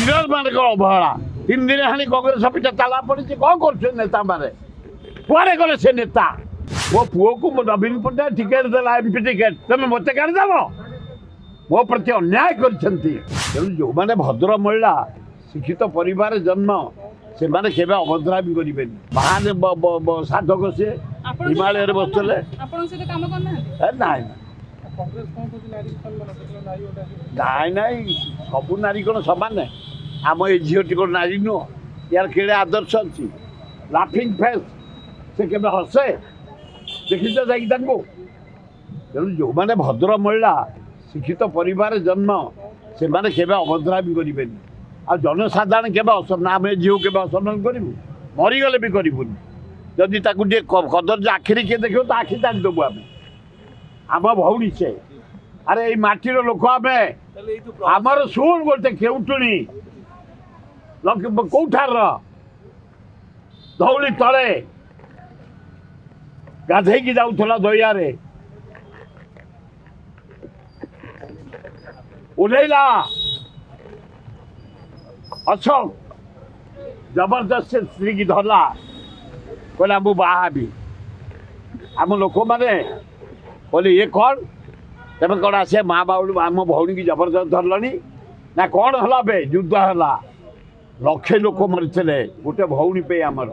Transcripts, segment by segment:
leader मान अवहेला 3 दिन हानि कांग्रेस अफिस ताला पड़ी कौन कर नेता माने कुआरे गले से नेता मो पुओ को नवीन पट्टनायक टिकेट देला एमपी टिकेट तुम मत काढ़ीदेव मो प्रति अन्याय कर जो मैंने भद्र महिला शिक्षित परिवार जन्म से माने केबे अभद्रामी करेंगे महान साधक सी हिमालय बसुले नाई नाई सबू नारी कौन सामान आम ए झीटी कौन नारी नुह यार केड़े आदर्श अच्छी लाफिंग फेस से केबे हसे देखी तेणु जो मैंने भद्र महिला शिक्षित परिवार जन्म से माने केबे अभद्रामी करेंगे आ जनसाधारण केबे असर ना आम झील केबे असम्मान करूँ मरीगले भी करूँ जदि कदर्ज आखिरी किए देख तो आखि ताड़ीदेबू आम आम भौणी से अरे ये माटीर लोक आम आमर शुण गोटे केउटुणी कौठार धौली तले गाधे जाऊला दयारे उड़ेला अशोक जबरदस्त स्त्री की धरला कहला मु बाहाबी आम लोक मैंने बोले ये कौन तेज कौन आसे माँ बाबू आम भौणी की जबरदस्त धरलानी ना कौन है बे युद्ध है लक्षे लोक मरीते गोटे भौणी पे आमर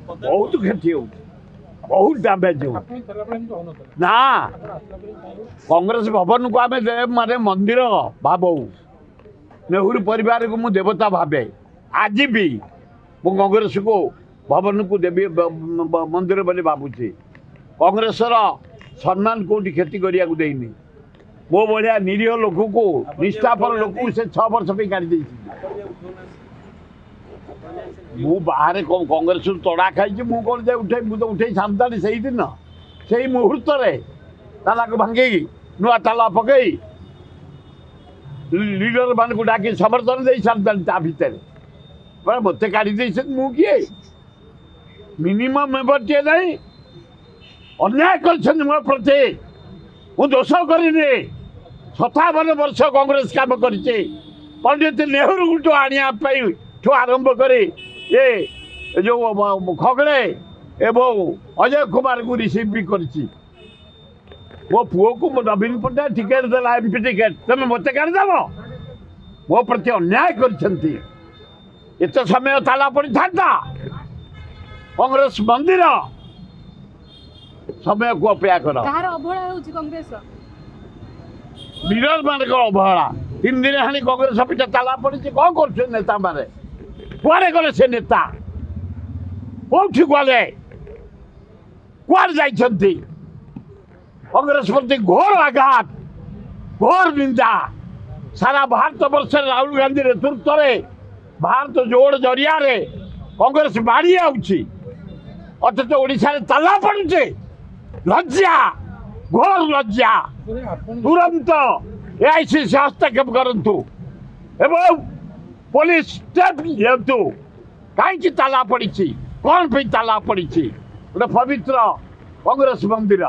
बहुत क्षति हो बहुत डैमेज हो ना कांग्रेस भवन को आम माने मंदिर भावू नेहरू परिवार को मु देवता भावे आज भी मु कांग्रेस को भवन को देवी मंदिर बोली भावुची कांग्रेस सम्मान कौटी क्षति करने को देनी मो भाया निरीह लोक को निष्ठापर लोक से 6 वर्ष पे काढ़ी मु बाहर कांग्रेस तड़ा खाई मु कौन जाए उठे मुझे उठे सामतानी से दिन से मुहूर्त ताला को भांगे नुआ ताला पकई लीडर मान को डाक समर्थन दे सामतानी ता भितर मत काढ़ी मु किए मिनिमम मेम्बर टे नहीं अन्याय कर मो प्रति मु दोष करनी 57 वर्ष कांग्रेस काम कर पंडित नेहरू को आने आरंभ करे ये जो खगड़े एवं अजय कुमार को रिसीव भी कर मो पुओ को नवीन पट्टनायक टिकेट देला एमपी टिकेट तुम मत काढ़ीदेव मो प्रति अन्याय कर समय ताला पड़ी था कांग्रेस मंदिर समय को अपेक्षा कर लीडर मान अवहेला 3 दिन हानि कांग्रेस अफिस ताला पड़ी कौन कर नेता माने कुआरे गले से नेता कौटी गले कुआर जाइछंती कांग्रेस प्रति घोर आघात घोर निंदा सारा भारत वर्ष राहुल गांधी नेतृत्व में भारत जोड़ जरिया कांग्रेस बाड़ी आउची अथच ओडिशा ताला पड़ुचे लज्जा घोर लज्जा तुरंत एआईसीसी हस्तक्षेप करंतु एवं पुलिस स्टेप लियंतु कहीं ताला पड़ी कौन पे ताला पड़ी गोटे पवित्र कांग्रेस मंदिर